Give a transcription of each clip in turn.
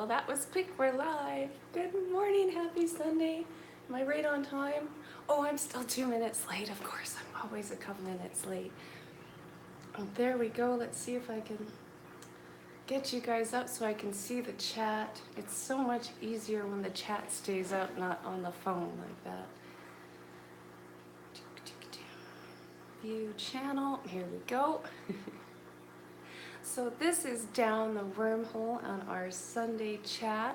Well, that was quick. We're live. Good morning. Happy Sunday. Am I right on time? Oh, I'm still 2 minutes late. Of course, I'm always a couple minutes late. Oh, there we go. Let's see if I can get you guys up so I can see the chat. It's so much easier when the chat stays up, not on the phone like that. View channel. Here we go. So this is down the wormhole on our Sunday chat.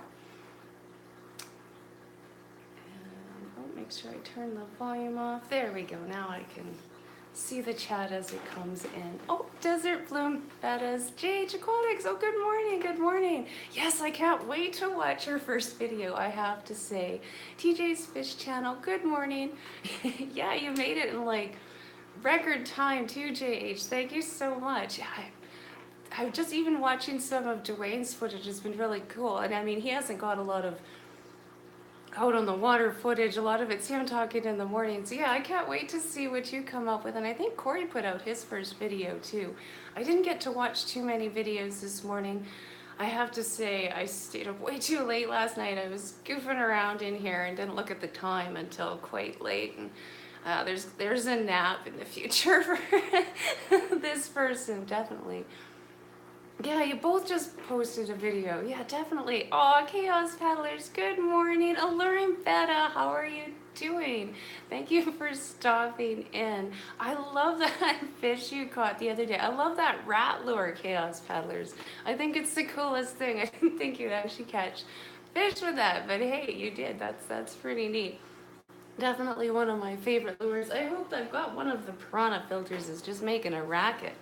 And oh, make sure I turn the volume off. There we go. Now I can see the chat as it comes in. Oh, Desert Bloom Bettas, Jay Jaquatics. Oh, good morning. Good morning. Yes, I can't wait to watch your first video, I have to say. TJ's Fish Channel. Good morning. Yeah, you made it in like record time too, JH. Thank you so much. I'm just even watching some of Dwayne's footage has been really cool. And I mean, he hasn't got a lot of out on the water footage. A lot of it's him talking in the morning. So yeah, I can't wait to see what you come up with. And I think Corey put out his first video too. I didn't get to watch too many videos this morning. I have to say, I stayed up way too late last night. I was goofing around in here and didn't look at the time until quite late. And there's a nap in the future for this person, definitely. Yeah, you both just posted a video. Yeah, definitely. Oh, Chaos Paddlers, good morning. Alluring Beta, how are you doing? Thank you for stopping in. I love that fish you caught the other day. I love that rat lure, Chaos Paddlers. I think it's the coolest thing. I didn't think you'd actually catch fish with that, but hey, you did. That's pretty neat. Definitely one of my favorite lures. I hope I've got one of the piranha filters is just making a racket.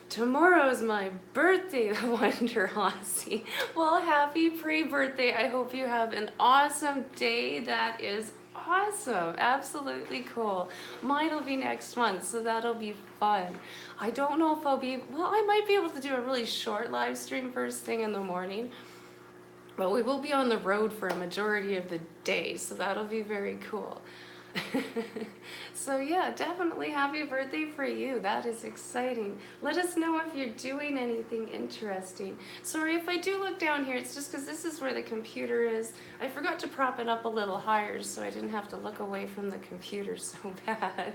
Tomorrow's my birthday, the Wonder Lassie. Well, happy pre-birthday. I hope you have an awesome day. That is awesome. Absolutely cool. Mine will be next month, so that'll be fun. I don't know if I'll be, well, I might be able to do a really short live stream first thing in the morning. But we will be on the road for a majority of the day, so that'll be very cool. So yeah, definitely happy birthday for you. That is exciting. Let us know if you're doing anything interesting. Sorry if I do look down here, it's just because this is where the computer is. I forgot to prop it up a little higher so I didn't have to look away from the computer so bad.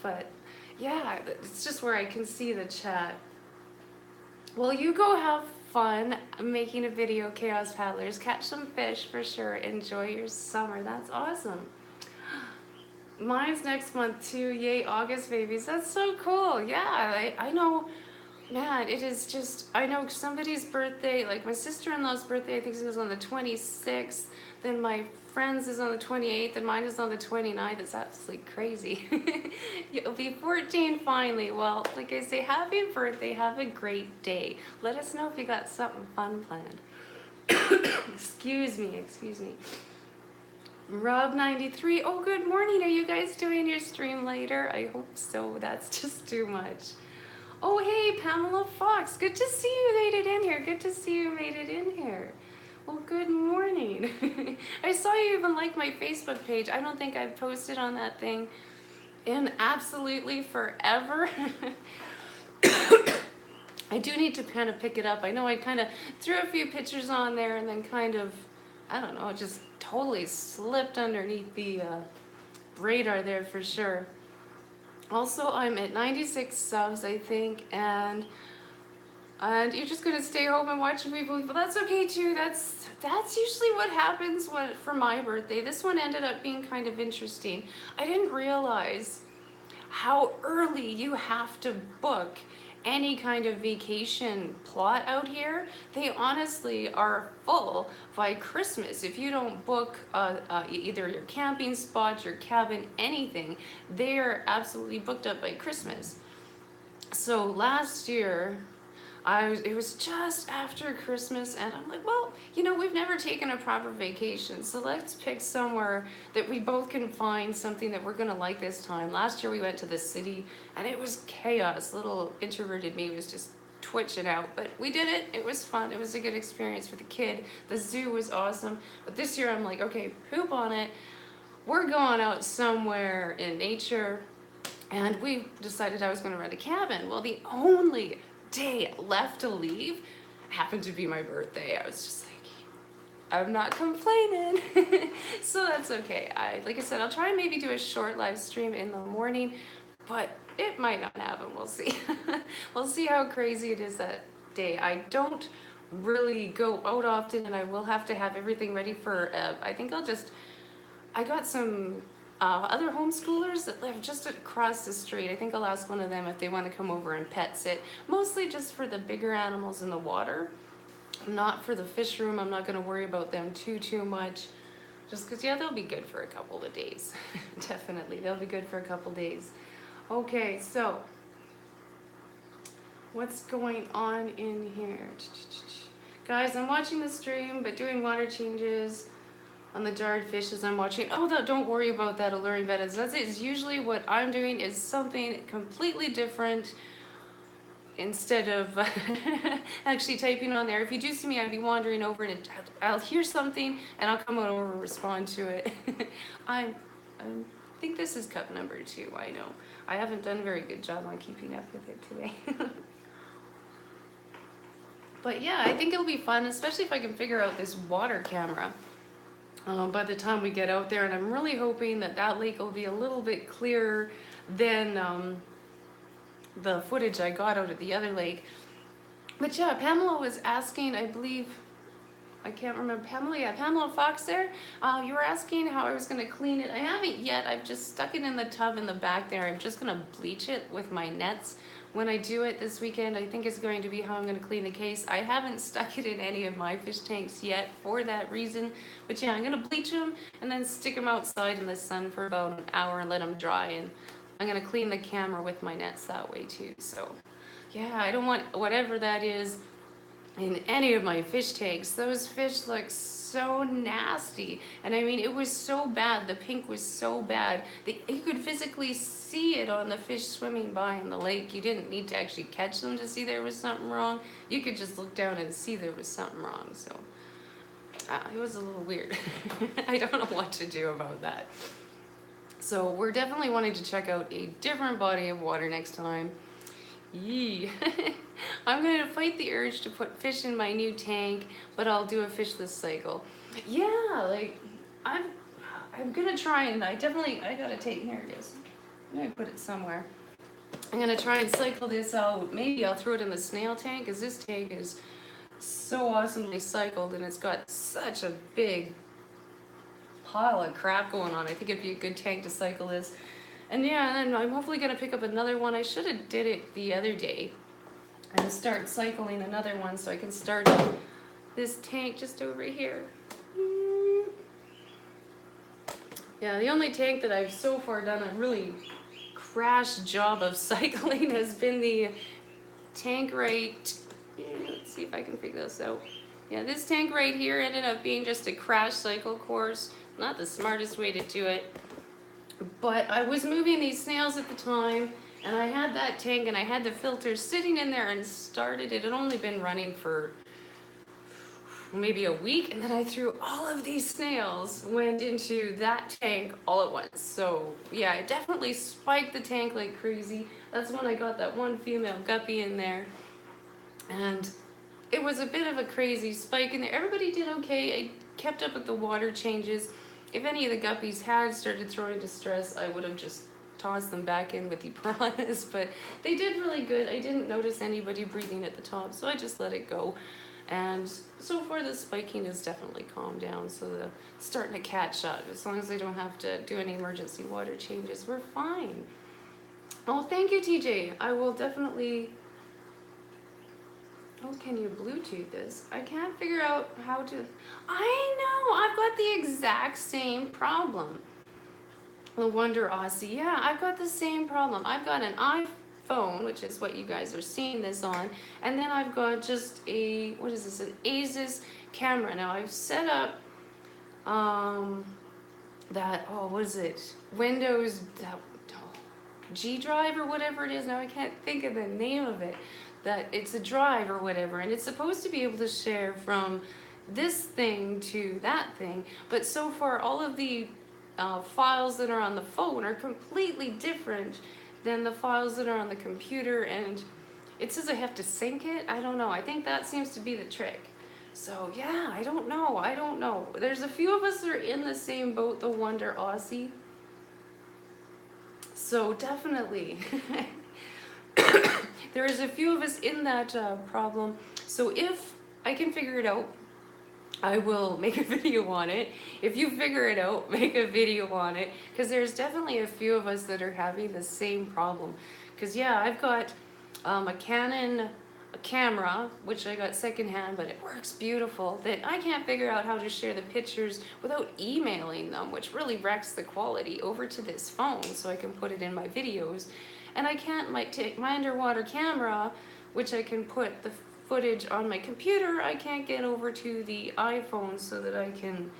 But yeah, it's just where I can see the chat. Well, you go have fun making a video, Chaos Paddlers. Catch some fish for sure. Enjoy your summer. That's awesome. Mine's next month too. Yay, August babies. That's so cool. Yeah, I know. Man, it is just, I know somebody's birthday, like my sister-in-law's birthday, I think it was on the 26th. Then my friend's is on the 28th, and mine is on the 29th. It's absolutely crazy. You'll be 14 finally. Well, like I say, happy birthday. Have a great day. Let us know if you got something fun planned. Excuse me. Rob93, oh, good morning. Are you guys doing your stream later? I hope so. That's just too much. Oh, hey, Pamela Fox. Good to see you made it in here. Good to see you made it in here. Well, good morning. I saw you even like my Facebook page. I don't think I've posted on that thing in absolutely forever. I do need to kind of pick it up. I know I kind of threw a few pictures on there and then kind of, I don't know, it just totally slipped underneath the radar there for sure. Also, I'm at 96 subs, I think, and you're just gonna stay home and watch people. But that's okay too. That's usually what happens for my birthday. This one ended up being kind of interesting. I didn't realize how early you have to book any kind of vacation plot out here. They honestly are full by Christmas. If you don't book either your camping spot, your cabin, anything, they're absolutely booked up by Christmas. So last year, it was just after Christmas, and I'm like, well, you know, we've never taken a proper vacation, so let's pick somewhere that we both can find something that we're gonna like this time. Last year we went to the city, and it was chaos. Little introverted me was just twitching out, but we did it. It was fun. It was a good experience for the kid. The zoo was awesome, but this year I'm like, okay, poop on it. We're going out somewhere in nature, and we decided I was gonna rent a cabin. Well, the only day left to leave happened to be my birthday. I was just like, I'm not complaining. So that's okay. Like I said, I'll try and maybe do a short live stream in the morning, but it might not happen. We'll see. We'll see how crazy it is that day. I don't really go out often, and I will have to have everything ready for, I think I got some other homeschoolers that live just across the street. I think I'll ask one of them if they want to come over and pet sit, mostly just for the bigger animals in the water. Not for the fish room. I'm not going to worry about them too much. Just because, yeah, they'll be good for a couple of days. Definitely, they'll be good for a couple days. Okay, so what's going on in here? Guys, I'm watching the stream, but doing water changes on the jarred fishes I'm watching. Oh, don't worry about that, alluring bettas. That's it. Usually what I'm doing is something completely different instead of actually typing on there. If you do see me, I'd be wandering over and I'll hear something and I'll come over and respond to it. I think this is cup number 2. I know. I haven't done a very good job on keeping up with it today. But yeah, I think it'll be fun, especially if I can figure out this water camera by the time we get out there. And I'm really hoping that that lake will be a little bit clearer than the footage I got out at the other lake. But yeah, Pamela was asking, I believe, I can't remember, Pamela, yeah, Pamela Fox there. You were asking how I was going to clean it. I haven't yet. I've just stuck it in the tub in the back there. I'm just going to bleach it with my nets. When I do it this weekend, I think it's going to be how I'm going to clean the case. I haven't stuck it in any of my fish tanks yet for that reason. But yeah, I'm going to bleach them and then stick them outside in the sun for about an hour and let them dry. And I'm going to clean the camera with my nets that way too. So yeah, I don't want whatever that is in any of my fish tanks. Those fish look so nasty. And I mean, it was so bad. The pink was so bad that you could physically see it on the fish swimming by in the lake. You didn't need to actually catch them to see there was something wrong. You could just look down and see there was something wrong. So it was a little weird. I don't know what to do about that. So we're definitely wanting to check out a different body of water next time. Yee. I'm going to fight the urge to put fish in my new tank, but I'll do a fishless cycle. Yeah, like, I'm going to try and I got to take, here it is. I'm going to put it somewhere. I'm going to try and cycle this out. Maybe I'll throw it in the snail tank, because this tank is so awesomely cycled, and it's got such a big pile of crap going on. I think it'd be a good tank to cycle this. And yeah, and then I'm hopefully going to pick up another one. I should have did it the other day and start cycling another one so I can start this tank just over here. Yeah, the only tank that I've so far done a really crash job of cycling has been the tank right, let's see if I can figure this out. Yeah, this tank right here ended up being just a crash cycle course. Not the smartest way to do it. But I was moving these snails at the time, and I had that tank and I had the filter sitting in there and started. It had only been running for maybe a week, and then I threw all of these snails, went into that tank all at once. So yeah, I definitely spiked the tank like crazy. That's when I got that one female guppy in there, and it was a bit of a crazy spike in there. Everybody did okay. I kept up with the water changes. If any of the guppies had started throwing distress, I would have just tossed them back in with the piranhas, but they did really good. I didn't notice anybody breathing at the top, so I just let it go. And so far the spiking has definitely calmed down, so it's starting to catch up. As long as I don't have to do any emergency water changes, we're fine. Oh, thank you, TJ. I will definitely... Oh, can you Bluetooth this? I can't figure out how to... I know! I've got the exact same problem. No wonder, Aussie. Yeah, I've got the same problem. I've got an iPhone, which is what you guys are seeing this on, and then I've got just a, what is this, an Asus camera. Now, I've set up that, oh, what is it? Windows G drive or whatever it is. Now, I can't think of the name of it. That it's a drive or whatever, and it's supposed to be able to share from this thing to that thing, but so far all of the files that are on the phone are completely different than the files that are on the computer, and it says I have to sync it. I don't know. I think that seems to be the trick. So yeah, I don't know. There's a few of us that are in the same boat, the Wonder Aussie. So definitely, there is a few of us in that problem. So if I can figure it out, I will make a video on it. If you figure it out, make a video on it. Because there's definitely a few of us that are having the same problem. Because yeah, I've got a Canon camera, which I got secondhand, but it works beautiful, that I can't figure out how to share the pictures without emailing them, which really wrecks the quality, over to this phone so I can put it in my videos. And I can't take my underwater camera, which I can put the footage on my computer, I can't get over to the iPhone so that I can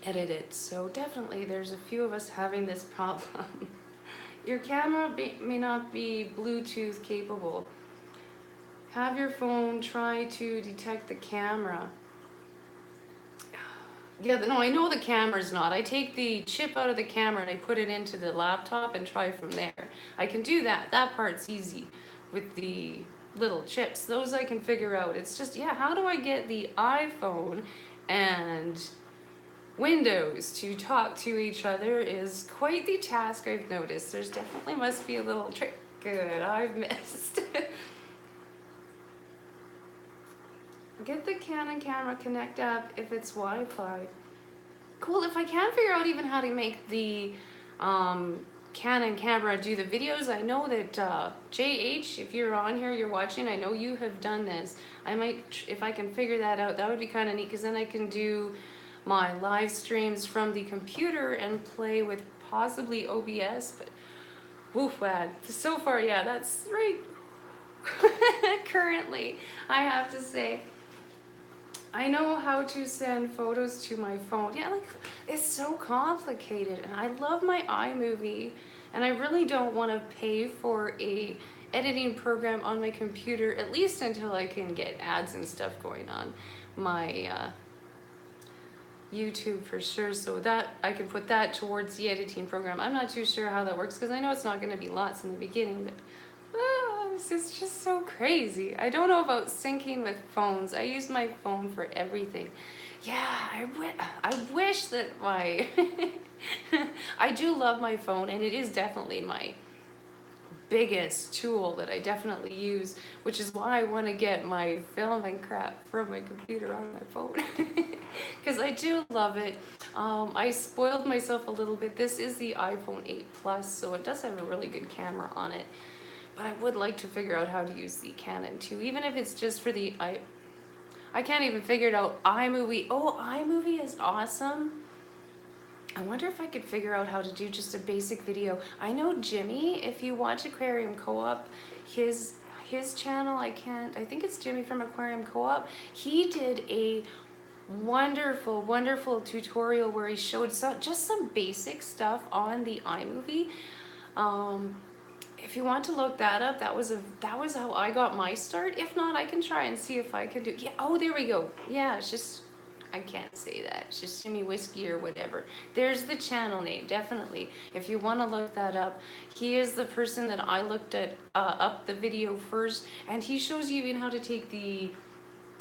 edit it. So definitely there's a few of us having this problem. Your camera may not be Bluetooth capable. Have your phone try to detect the camera. Yeah, no, I know the camera's not. I take the chip out of the camera and I put it into the laptop and try from there. I can do that. That part's easy with the little chips. Those I can figure out. It's just, yeah, how do I get the iPhone and Windows to talk to each other is quite the task, I've noticed. There's definitely must be a little trick that I've missed. Get the Canon camera connect up if it's Wi-Fi. Cool, if I can figure out even how to make the Canon camera do the videos, I know that JH, if you're on here, you're watching, I know you have done this. I might, if I can figure that out, that would be kind of neat, because then I can do my live streams from the computer and play with possibly OBS, but woof, wad. So far, yeah, that's right. Currently, I have to say, I know how to send photos to my phone. Yeah, like, it's so complicated, and I love my iMovie, and I really don't want to pay for a editing program on my computer, at least until I can get ads and stuff going on my YouTube for sure, so that I can put that towards the editing program. I'm not too sure how that works, because I know it's not going to be lots in the beginning, but it's just so crazy. I don't know about syncing with phones. I use my phone for everything. Yeah, I wish that my I do love my phone, and it is definitely my biggest tool that I definitely use, which is why I want to get my film and crap from my computer on my phone, because I do love it. I spoiled myself a little bit. This is the iPhone 8 Plus, so it does have a really good camera on it. But I would like to figure out how to use the Canon too, even if it's just for the I can't even figure it out. iMovie. Oh, iMovie is awesome. I wonder if I could figure out how to do just a basic video. I know Jimmy, if you watch Aquarium Co-op, his channel, I think it's Jimmy from Aquarium Co-op. He did a wonderful tutorial where he showed just some basic stuff on the iMovie. If you want to look that up, that was how I got my start. If not, I can try and see if I can do. Yeah. Oh, there we go. Yeah, it's just, I can't say that. It's just Jimmy Whiskey or whatever. There's the channel name, definitely. If you want to look that up, he is the person that I looked at up the video first, and he shows you even how to take the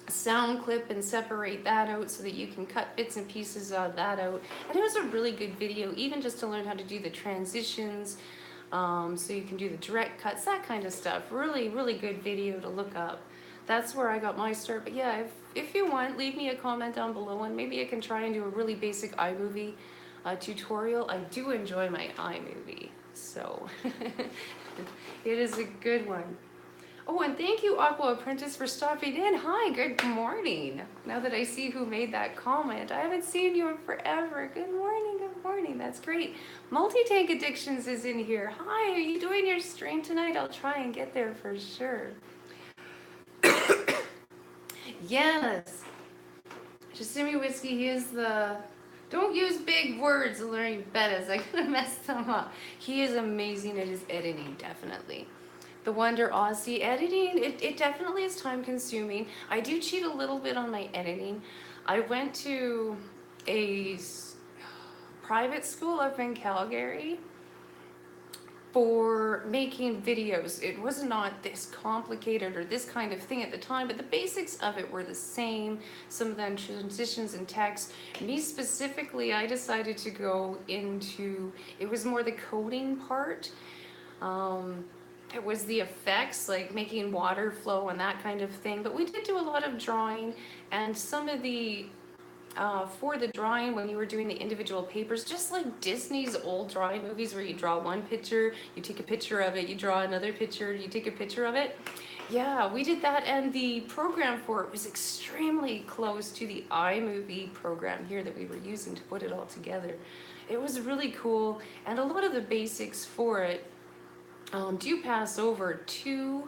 sound clip and separate that out so that you can cut bits and pieces of that out. And it was a really good video, even just to learn how to do the transitions. So you can do the direct cuts, that kind of stuff. Really good video to look up. That's where I got my start. But yeah, if you want, leave me a comment down below, and maybe I can try and do a really basic iMovie tutorial. I do enjoy my iMovie, so it is a good one. Oh, and thank you, Aqua Apprentice, for stopping in. Hi, good morning. Now that I see who made that comment, I haven't seen you in forever. Good morning, that's great. Multi-Tank Addictions is in here. Hi, are you doing your stream tonight? I'll try and get there for sure. Yes. Jimmy Whiskey, he is the... Don't use big words, learning betas. I'm gonna mess them up. He is amazing at his editing, definitely. The Wonder Aussie editing, it definitely is time consuming. I do cheat a little bit on my editing. I went to a private school up in Calgary, for making videos. It was not this complicated or this kind of thing at the time, but the basics of it were the same. Some of them transitions and text. Me specifically, I decided to go into, it was more the coding part. It was the effects, like making water flow and that kind of thing. But we did do a lot of drawing, and some of the for the drawing, when you were doing the individual papers, just like Disney's old drawing movies where you draw one picture, you take a picture of it, you draw another picture, you take a picture of it. Yeah, we did that, and the program for it was extremely close to the iMovie program here that we were using to put it all together. It was really cool, and a lot of the basics for it do pass over to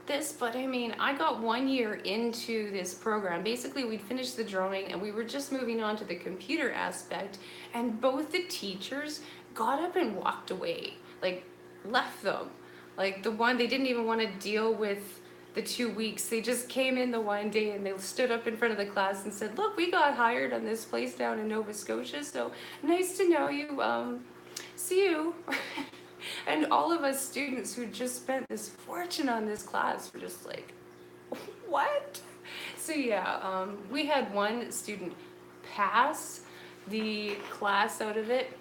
this, but I mean, I got 1 year into this program. Basically, we'd finished the drawing and we were just moving on to the computer aspect, and both the teachers got up and walked away, like left them. Like the one, they didn't even want to deal with the 2 weeks. They just came in the one day and they stood up in front of the class and said, look, we got hired on this place down in Nova Scotia, so nice to know you. See you. And all of us students who just spent this fortune on this class were just like, what? So yeah, we had one student pass the class out of it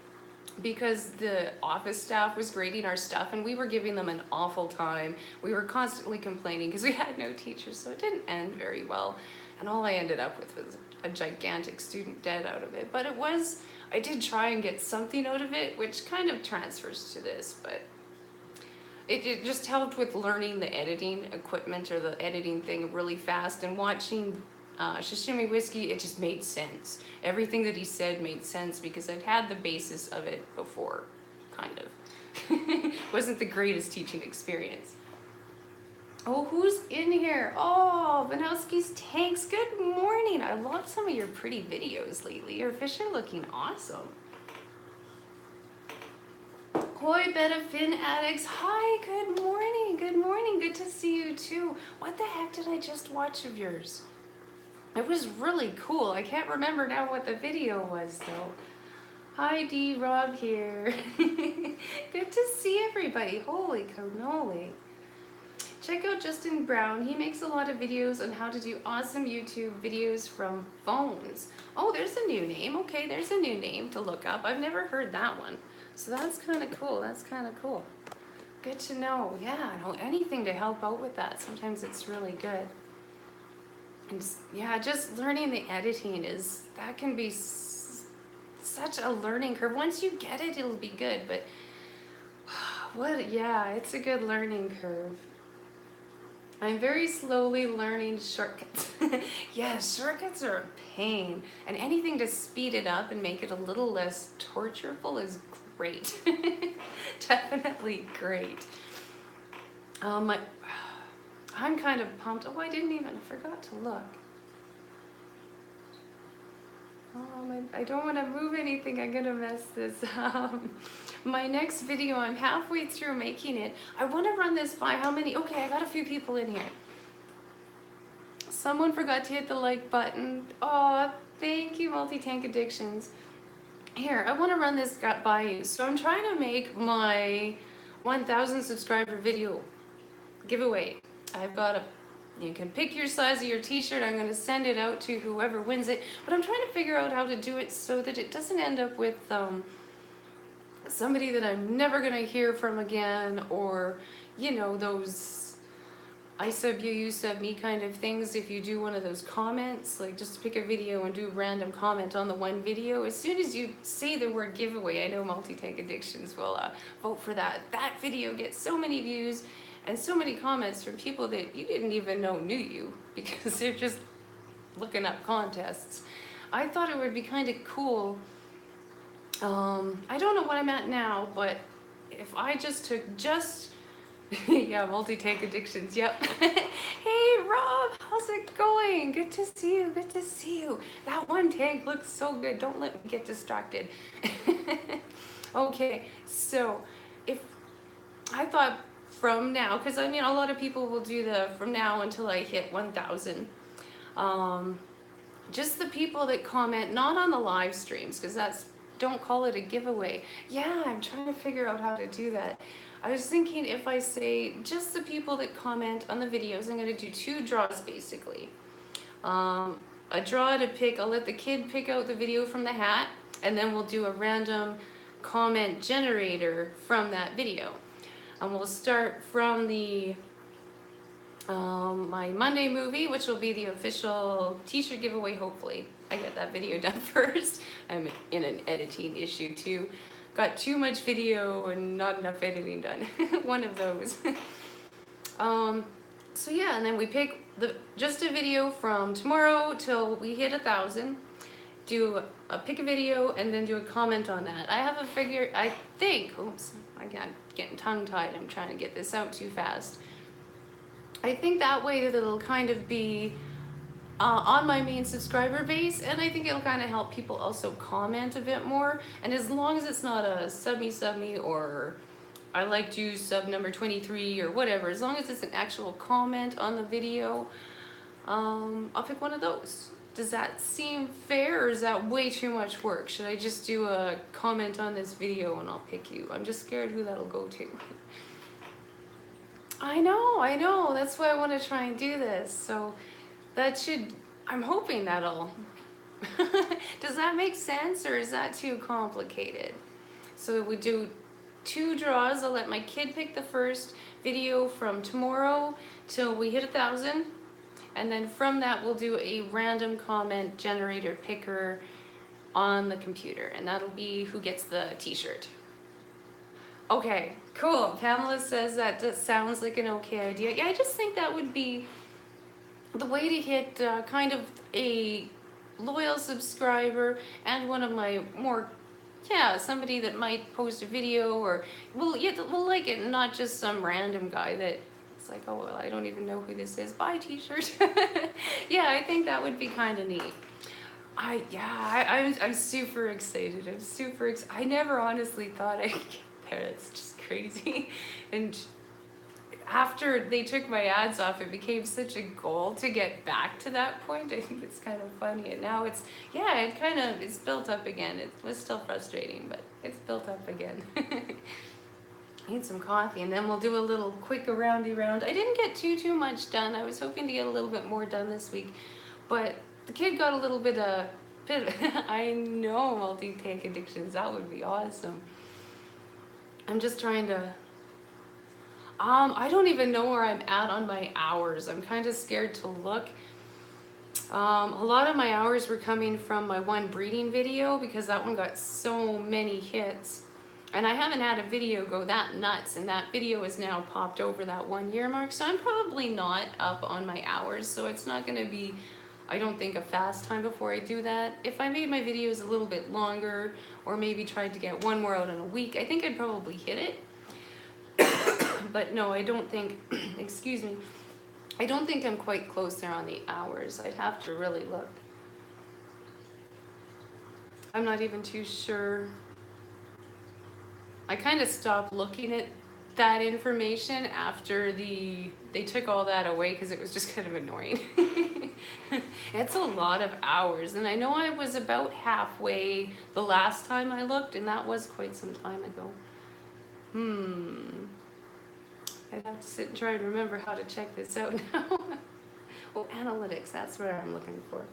because the office staff was grading our stuff and we were giving them an awful time. We were constantly complaining because we had no teachers, so it didn't end very well. And all I ended up with was a gigantic student debt out of it. But it was, I did try and get something out of it, which kind of transfers to this, but it just helped with learning the editing equipment or the editing thing really fast, and watching Shishimi Whiskey, it just made sense. Everything that he said made sense because I'd had the basis of it before, kind of. Wasn't the greatest teaching experience. Oh, who's in here? Oh, Vanowski's Tanks, good morning. I love some of your pretty videos lately. Your fish are looking awesome. Hoi, Betta Fin Addicts. Hi, good morning. Good morning. Good to see you too. What the heck did I just watch of yours? It was really cool. I can't remember now what the video was though. Hi, D. Rob here. Good to see everybody. Holy cannoli. Check out Justin Brown. He makes a lot of videos on how to do awesome YouTube videos from phones. Oh, there's a new name. Okay, there's a new name to look up. I've never heard that one. So that's kind of cool. That's kind of cool. Good to know. Yeah, I know anything to help out with that. Sometimes it's really good. And yeah, just learning the editing that can be such a learning curve. Once you get it, it'll be good. But yeah, it's a good learning curve. I'm very slowly learning shortcuts. Yeah, shortcuts are a pain. And anything to speed it up and make it a little less tortureful is great. Definitely great. I'm kind of pumped. Oh, I forgot to look. I don't want to move anything. I'm going to mess this up. My next video, I'm halfway through making it. I want to run this by how many? Okay, I got a few people in here. Someone forgot to hit the like button. Oh, thank you, Multi-Tank Addictions. Here, I want to run this by you. So I'm trying to make my 1,000 subscriber video giveaway. You can pick your size of your t-shirt. I'm going to send it out to whoever wins it. But I'm trying to figure out how to do it so that it doesn't end up with somebody that I'm never going to hear from again, or, you know, those I sub you, you sub me kind of things. If you do one of those comments, like just pick a video and do a random comment on the one video, as soon as you say the word giveaway, I know Multi-Tank Addictions will vote for that. That video gets so many views and so many comments from people that you didn't even know knew you, because they're just looking up contests. I thought it would be kind of cool. I don't know what I'm at now, but if I just took yeah, Multi-Tank Addictions, yep. Hey Rob, how's it going? Good to see you, good to see you. That one tank looks so good. Don't let me get distracted. Okay, so if I thought from now, because I mean a lot of people will do the from now until I hit 1,000. Just the people that comment, not on the live streams, because don't call it a giveaway. Yeah, I'm trying to figure out how to do that. I was thinking if I say just the people that comment on the videos, I'm going to do 2 draws basically. A draw to pick, I'll let the kid pick out the video from the hat, and then we'll do a random comment generator from that video. And we'll start from the my Monday movie, which will be the official t-shirt giveaway, hopefully. I get that video done first. I'm in an editing issue too. Got too much video and not enough editing done. One of those. So yeah, and then we pick just a video from tomorrow till we hit 1,000. Pick a video and then do a comment on that. I have a figure, I think, oops, I got getting tongue-tied. I'm trying to get this out too fast. I think that way that it'll kind of be on my main subscriber base, and I think it'll kind of help people also comment a bit more. And as long as it's not a sub me or I liked you sub number 23 or whatever, as long as it's an actual comment on the video, I'll pick one of those. Does that seem fair, or is that way too much work? Should I just do a comment on this video and I'll pick you? I'm just scared who that'll go to. I know, that's why I want to try and do this. So that should, I'm hoping that'll, does that make sense, or is that too complicated? So we do 2 draws. I'll let my kid pick the first video from tomorrow till we hit 1,000. And then from that, we'll do a random comment generator picker on the computer. And that'll be who gets the t-shirt. Okay, cool. Pamela says that sounds like an okay idea. Yeah, I just think that would be the way to hit kind of a loyal subscriber and one of my more, somebody that might post a video or will like it, not just some random guy that it's like, oh, well, I don't even know who this is. Buy t-shirt. Yeah, I think that would be kind of neat. I'm super excited. I never honestly thought I'd get there. It's just crazy. And after they took my ads off, it became such a goal to get back to that point. I think it's kind of funny. And now it's built up again. It was still frustrating, but it's built up again. Need some coffee, and then we'll do a little quick roundy round. I didn't get too much done. I was hoping to get a little bit more done this week, but the kid got a little bit I know, multi-tank addictions. That would be awesome. I'm just trying to, I don't even know where I'm at on my hours. I'm kind of scared to look. A lot of my hours were coming from my one breeding video because that one got so many hits. And I haven't had a video go that nuts, and that video is now popped over that 1 year mark. So I'm probably not up on my hours. So it's not going to be, I don't think, a fast time before I do that. If I made my videos a little bit longer, or maybe tried to get 1 more out in a week, I think I'd probably hit it. But no, I don't think, excuse me, I don't think I'm quite close there on the hours. I'd have to really look. I'm not even too sure. I kind of stopped looking at that information after they took all that away because it was just kind of annoying. It's a lot of hours, and I know I was about halfway the last time I looked, and that was quite some time ago. I'd have to sit and try to remember how to check this out now. Oh, analytics, that's what I'm looking for.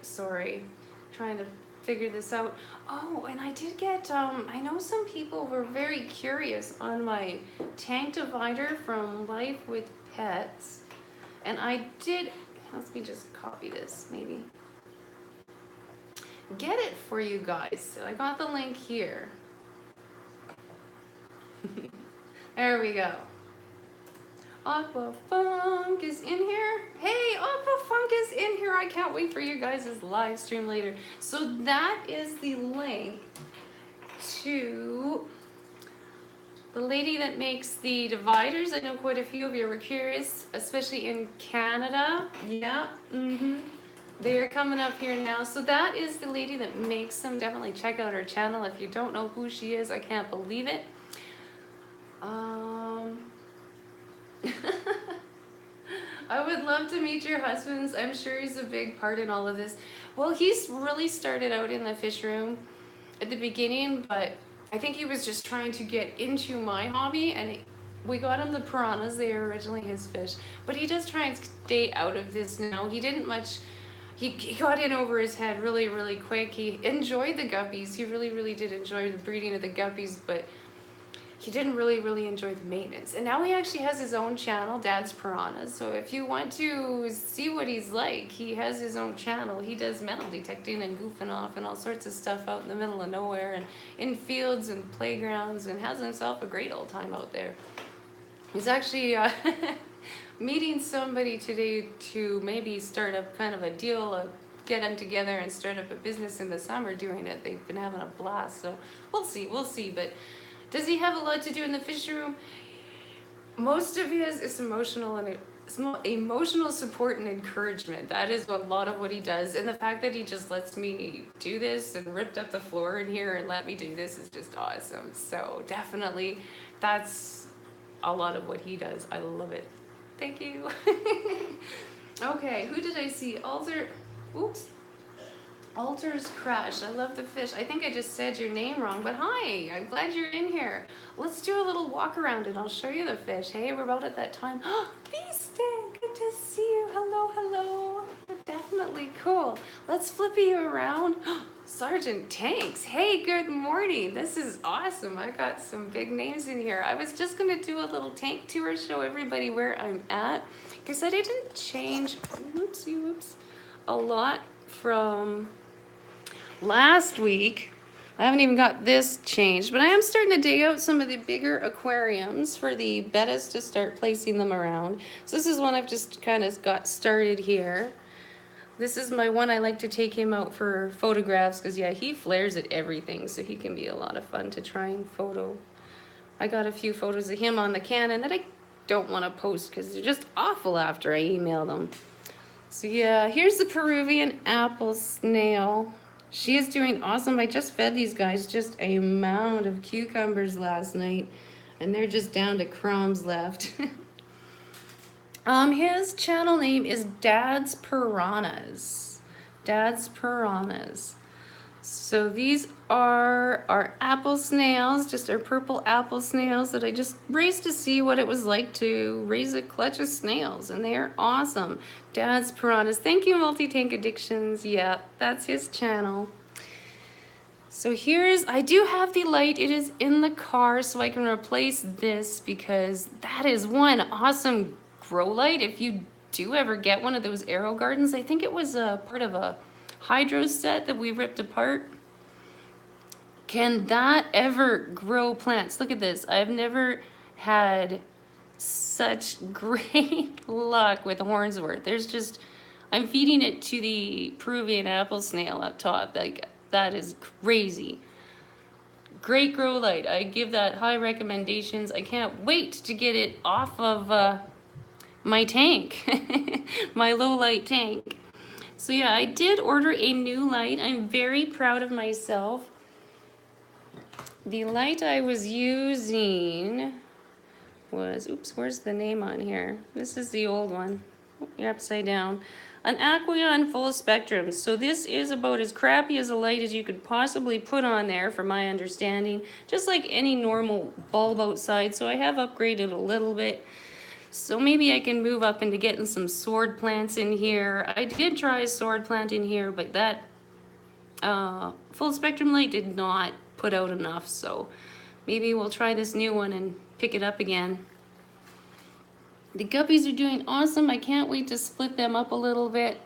Sorry, trying to figure this out. Oh, and I did get, I know some people were very curious on my tank divider from Life with Pets. And I did, let me just copy this, maybe. Get it for you guys. So I got the link here. There we go. Aqua Funk is in here. Hey, Aqua Funk is in here. I can't wait for you guys' live stream later. So that is the link to the lady that makes the dividers. I know quite a few of you were curious, especially in Canada. Yeah, they're coming up here now. So that is the lady that makes them. Definitely check out her channel. If you don't know who she is, I can't believe it. I would love to meet your husband. I'm sure he's a big part in all of this. Well, he's really started out in the fish room at the beginning, but I think he was just trying to get into my hobby, and we got him the piranhas. They were originally his fish, but he does try and stay out of this now. He didn't much. He got in over his head really, really quick. He enjoyed the guppies. He really, really did enjoy the breeding of the guppies, but he didn't really, really enjoy the maintenance. And now he actually has his own channel, Dad's Piranhas. So if you want to see what he's like, he has his own channel. He does metal detecting and goofing off and all sorts of stuff out in the middle of nowhere and in fields and playgrounds, and has himself a great old time out there. He's actually meeting somebody today to maybe start up kind of a deal, get them together and start up a business in the summer doing it. They've been having a blast. So we'll see. But does he have a lot to do in the fish room? Most of his is emotional support and encouragement. That is a lot of what he does. And the fact that he just lets me do this and ripped up the floor in here and let me do this is just awesome. So definitely that's a lot of what he does. I love it. Thank you. Okay, who did I see? Alter's Crush. I love the fish. I think I just said your name wrong, but hi, I'm glad you're in here. Let's do a little walk around and I'll show you the fish. Hey, we're about at that time. Beastie, good to see you. Hello. Definitely cool. Let's flip you around. Sergeant Tanks. Hey, good morning. This is awesome. I got some big names in here. I was just going to do a little tank tour, show everybody where I'm at, because I didn't change, whoops, a lot from last week. I haven't even got this changed, but I am starting to dig out some of the bigger aquariums for the bettas to start placing them around. So this is one I've just kind of got started here. This is my one. I like to take him out for photographs because, yeah, he flares at everything, so he can be a lot of fun to try and photo. I got a few photos of him on the Canon that I don't want to post because they're just awful after I email them. So yeah, here's the Peruvian apple snail. She is doing awesome. I just fed these guys just a mound of cucumbers last night, and they're just down to crumbs left. His channel name is Dad's Piranhas. Dad's Piranhas. So these are our apple snails, just our purple apple snails that I just raised to see what it was like to raise a clutch of snails, and they are awesome. Dad's Piranhas. Thank you, Multi-Tank Addictions. Yeah, that's his channel. So I do have the light. It is in the car, so I can replace this because that is one awesome grow light. If you do ever get one of those Aero Gardens, I think it was a part of a hydro set that we ripped apart. Can that ever grow plants? Look at this. I've never had such great luck with Hornsworth. I'm feeding it to the Peruvian apple snail up top. Like, that is crazy. Great grow light. I give that high recommendations. I can't wait to get it off of my tank, my low light tank. So yeah, I did order a new light. I'm very proud of myself. The light I was using was, where's the name on here? This is the old one. Oh, you're upside down. An Aqueon full spectrum. So this is about as crappy as a light as you could possibly put on there, from my understanding. Just like any normal bulb outside. So I have upgraded a little bit. So maybe I can move up into getting some sword plants in here. I did try a sword plant in here, but that full spectrum light did not put out enough. So maybe we'll try this new one and pick it up again. The guppies are doing awesome. I can't wait to split them up a little bit.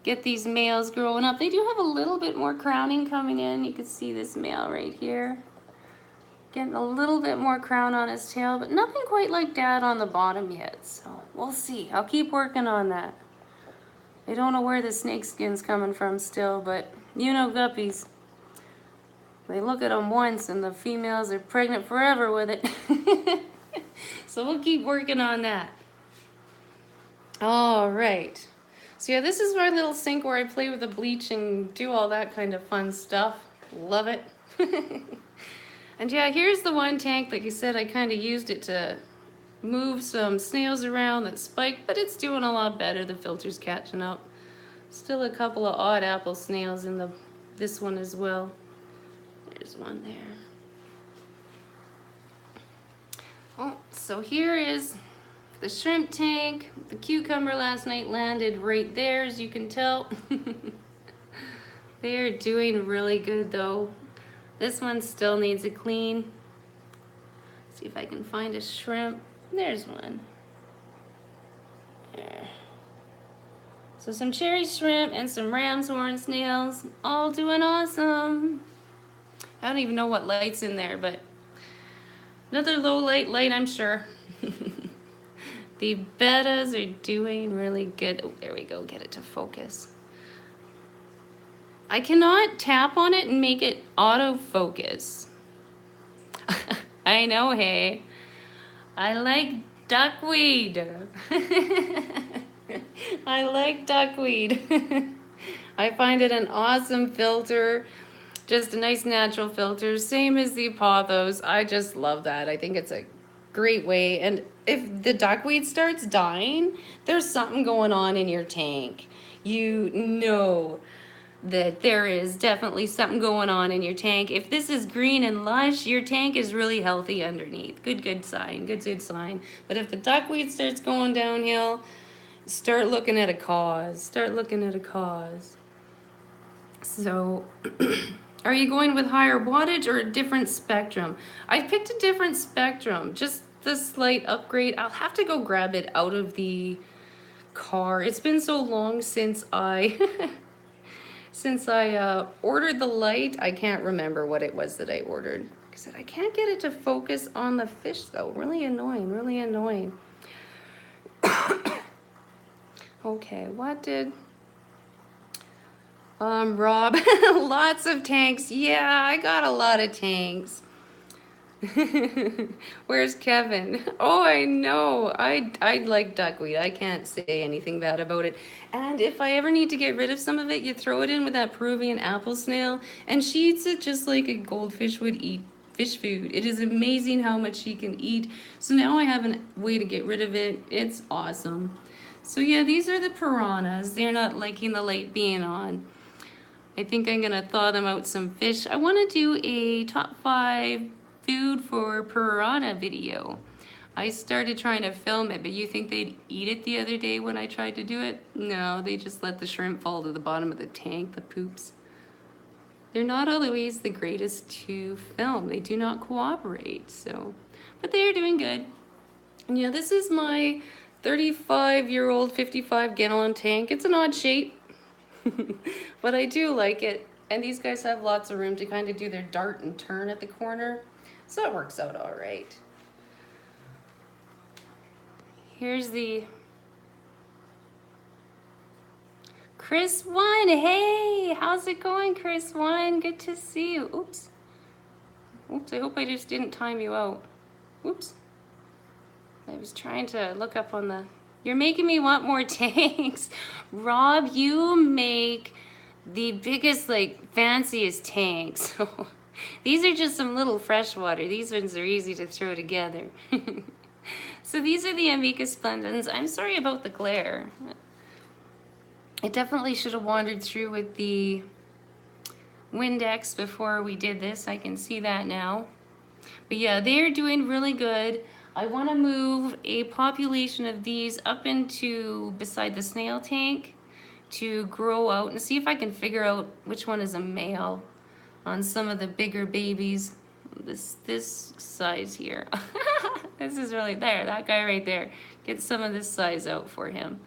Get these males growing up. They do have a little bit more crowning coming in. You can see this male right here. Getting a little bit more crown on his tail, but nothing quite like Dad on the bottom yet. So we'll see. I'll keep working on that. I don't know where the snake skin's coming from still, but you know guppies. They look at them once and the females are pregnant forever with it. So we'll keep working on that. All right. So yeah, this is my little sink where I play with the bleach and do all that kind of fun stuff. Love it. And yeah, here's the one tank. Like I said, I kind of used it to move some snails around that spiked, but it's doing a lot better. The filter's catching up. Still a couple of odd apple snails in this one as well. There's one there. Oh, so here is the shrimp tank. The cucumber last night landed right there, as you can tell. They're doing really good though. This one still needs a clean. See if I can find a shrimp. There's one. There. So some cherry shrimp and some ram's horn snails, all doing awesome. I don't even know what light's in there, but another low light, I'm sure. The bettas are doing really good. Oh, there we go, get it to focus. I cannot tap on it and make it autofocus. I know, hey. I like duckweed. I like duckweed. I find it an awesome filter. Just a nice natural filter. Same as the pothos. I just love that. I think it's a great way. And if the duckweed starts dying, there's something going on in your tank. You know that there is definitely something going on in your tank. If this is green and lush, your tank is really healthy underneath. Good sign, good sign. But if the duckweed starts going downhill, start looking at a cause. Start looking at a cause. So, are you going with higher wattage or a different spectrum? I picked a different spectrum, just the slight upgrade. I'll have to go grab it out of the car. It's been so long since I ordered the light. I can't remember what it was that I ordered. Like I said, I can't get it to focus on the fish though. Really annoying, really annoying. Okay, what did... Rob, lots of tanks. Yeah, I got a lot of tanks. Where's Kevin? Oh, I know. I like duckweed. I can't say anything bad about it. And if I ever need to get rid of some of it, you throw it in with that Peruvian apple snail, and she eats it just like a goldfish would eat fish food. It is amazing how much she can eat. So now I have a way to get rid of it. It's awesome. So yeah, these are the piranhas. They're not liking the light being on. I think I'm gonna thaw them out some fish. I wanna do a top 5 food for piranha video. I started trying to film it, but you think they'd eat it the other day when I tried to do it? No, they just let the shrimp fall to the bottom of the tank, the poops. They're not always the greatest to film. They do not cooperate, so, but they're doing good. And yeah, this is my 35-year-old 55-gallon tank. It's an odd shape. But I do like it, and these guys have lots of room to kind of do their dart and turn at the corner, so it works out all right. Here's the Chris 1. Hey, how's it going, Chris 1? Good to see you. Oops, I hope I just didn't time you out. Oops, I was trying to look up on the... You're making me want more tanks. Rob, you make the biggest, like, fanciest tanks. These are just some little freshwater. These ones are easy to throw together. So these are the Amica Splendens. I'm sorry about the glare. I definitely should have wandered through with the Windex before we did this. I can see that now. But yeah, they're doing really good. I want to move a population of these up into beside the snail tank to grow out and see if I can figure out which one is a male on some of the bigger babies. This size here. This is really there. That guy right there. Get some of this size out for him.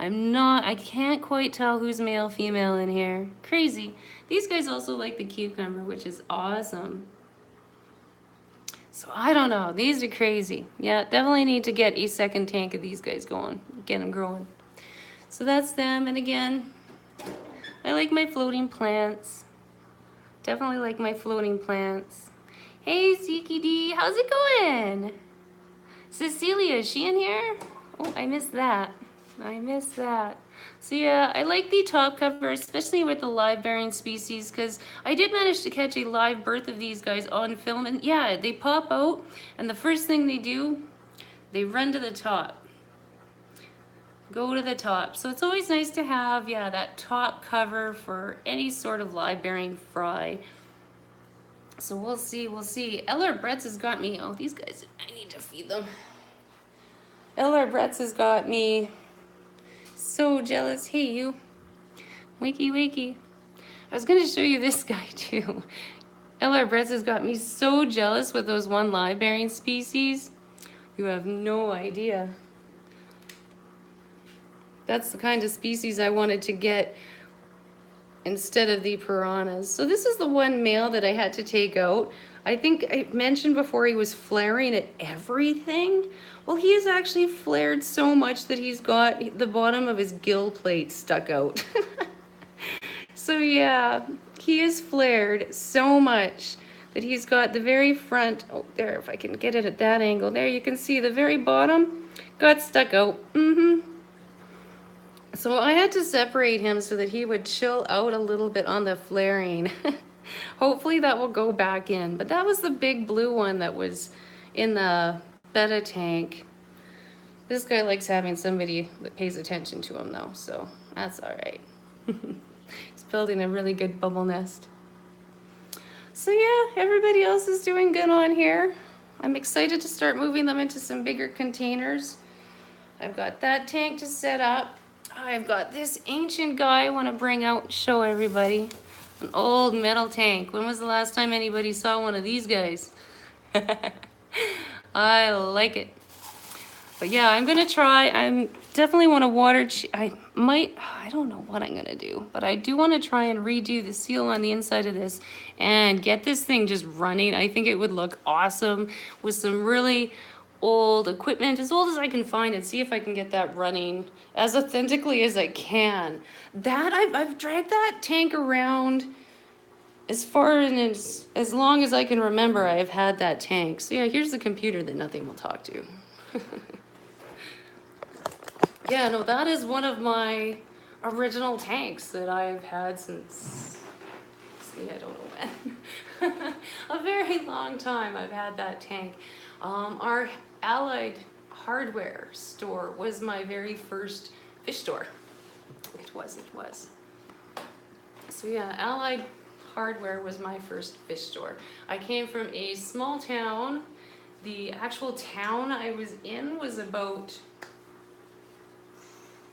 I can't quite tell who's male, female in here. Crazy. These guys also like the cucumber, which is awesome. So I don't know. These are crazy. Yeah, definitely need to get a second tank of these guys going. Get them growing. So that's them. And again, I like my floating plants. Definitely like my floating plants. Hey, Ziki D, how's it going? Cecilia, is she in here? Oh, I missed that. I missed that. So yeah, I like the top cover, especially with the live bearing species, because I did manage to catch a live birth of these guys on film, and yeah, they pop out, and the first thing they do, they run to the top. Go to the top. So it's always nice to have, yeah, that top cover for any sort of live bearing fry. So we'll see, we'll see. Eller Bretz has got me, oh, these guys, I need to feed them. Eller Bretz has got me so jealous. Hey, you. Wakey, wakey. I was going to show you this guy, too. Eller Bretz has got me so jealous with those one live bearing species. You have no idea. That's the kind of species I wanted to get instead of the piranhas. So this is the one male that I had to take out. I think I mentioned before he was flaring at everything. Well, he is actually flared so much that he's got the bottom of his gill plate stuck out. So yeah, he is flared so much that he's got the very front, oh there, if I can get it at that angle, there you can see the very bottom got stuck out. So I had to separate him so that he would chill out a little bit on the flaring. Hopefully that will go back in. But that was the big blue one that was in the betta tank. This guy likes having somebody that pays attention to him though, so that's all right. He's building a really good bubble nest. So yeah, everybody else is doing good on here. I'm excited to start moving them into some bigger containers. I've got that tank to set up. I've got this ancient guy I want to bring out and show everybody. An old metal tank. When was the last time anybody saw one of these guys? I like it. But yeah, I'm gonna try. I definitely want to water. I don't know what I'm gonna do, but I do want to try and redo the seal on the inside of this and get this thing just running. I think it would look awesome with some really old equipment, as old as I can find, and see if I can get that running as authentically as I can. That I've dragged that tank around as far and as long as I can remember. I've had that tank. So yeah, here's the computer that nothing will talk to. Yeah, no, that is one of my original tanks that I've had since, see, I don't know when. A very long time I've had that tank. Our Allied hardware store was my very first fish store. It was. So yeah, Allied hardware was my first fish store. I came from a small town. The actual town I was in was about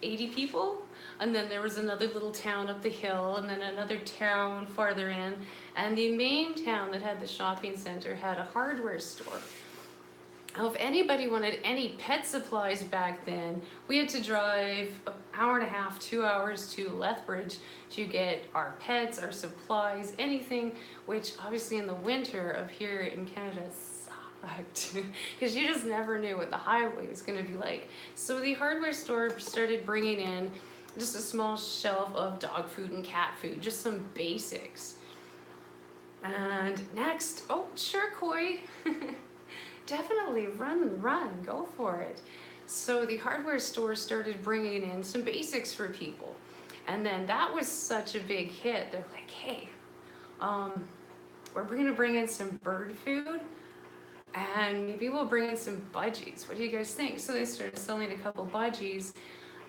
80 people, and then there was another little town up the hill, and then another town farther in, and the main town that had the shopping center had a hardware store. Now, if anybody wanted any pet supplies back then, we had to drive an hour and a half, 2 hours to Lethbridge to get our pets, our supplies, anything, which obviously in the winter of here in Canada sucked because you just never knew what the highway was going to be like. So the hardware store started bringing in just a small shelf of dog food and cat food, just some basics. And next, oh, sure, Koi. Definitely run, go for it. So the hardware store started bringing in some basics for people. And then that was such a big hit. They're like, hey, we're gonna bring in some bird food and maybe we'll bring in some budgies. What do you guys think? So they started selling a couple budgies.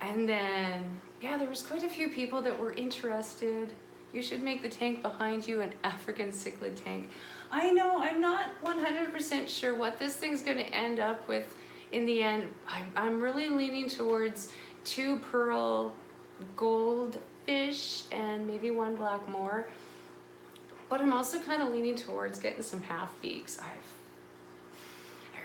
And then, yeah, there was quite a few people that were interested. You should make the tank behind you an African cichlid tank. I know, I'm not 100% sure what this thing's gonna end up with in the end. I'm really leaning towards 2 pearl goldfish and maybe 1 black moor. But I'm also kind of leaning towards getting some half beaks. I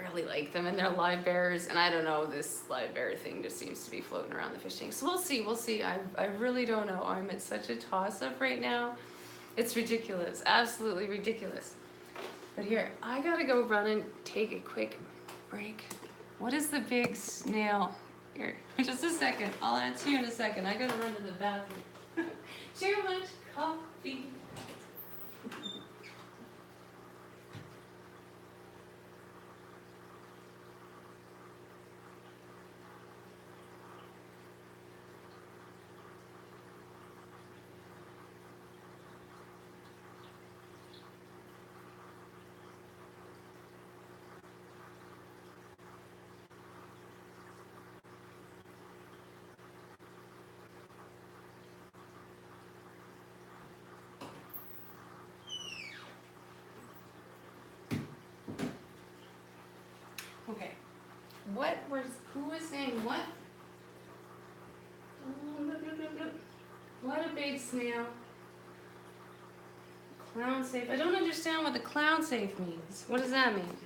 really like them, and they're live bearers, and I don't know, this live bearer thing just seems to be floating around the fish tank. So we'll see. I really don't know. I'm at such a toss-up right now. It's ridiculous, absolutely ridiculous. But here, I gotta go run and take a quick break. What is the big snail? Here, just a second. I'll answer you in a second. I gotta run to the bathroom. Too much coffee. who was saying what? Oh, look, look, look, look. What a big snail. Clown safe. I don't understand what the clown safe means. What does that mean?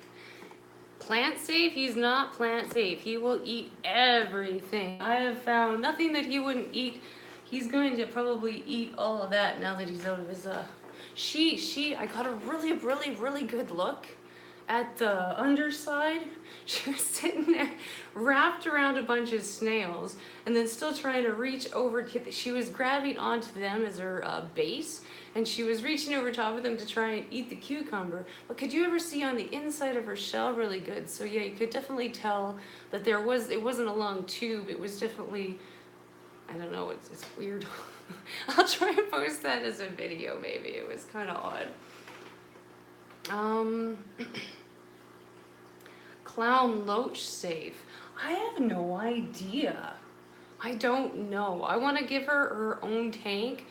Plant safe? He's not plant safe. He will eat everything. I have found nothing that he wouldn't eat. He's going to probably eat all of that now that he's out of his I got a really, really, really good look at the underside. She was sitting there wrapped around a bunch of snails and then still trying to reach over. She was grabbing onto them as her base, and she was reaching over top of them to try and eat the cucumber. But could you ever see on the inside of her shell really good? So yeah, you could definitely tell that it wasn't a long tube. It was definitely, I don't know, it's weird. I'll try and post that as a video maybe. It was kind of odd. Clown loach safe. I have no idea. I don't know. I want to give her her own tank.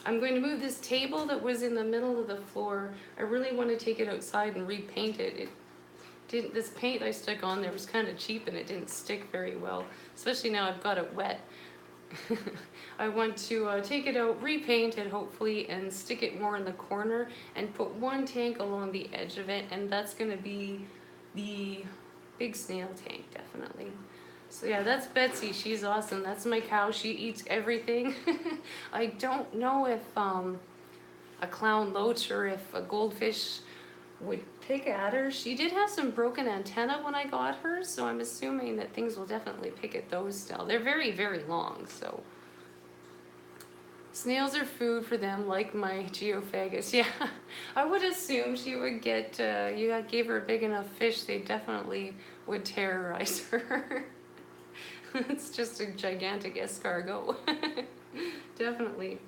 I'm going to move this table that was in the middle of the floor. I really want to take it outside and repaint it. This paint I stuck on there was kind of cheap and it didn't stick very well, especially now I've got it wet. I want to take it out, repaint it hopefully, and stick it more in the corner and put one tank along the edge of it, and that's going to be the big snail tank, definitely. So yeah, that's Betsy. She's awesome. That's my cow. She eats everything. I don't know if a clown loach or if a goldfish would pick at her. She did have some broken antenna when I got her, so I'm assuming that things will definitely pick at those still. They're very, very long, so. Snails are food for them, like my geophagus. Yeah, I would assume she would get, you gave her a big enough fish, they definitely would terrorize her. It's just a gigantic escargot. Definitely.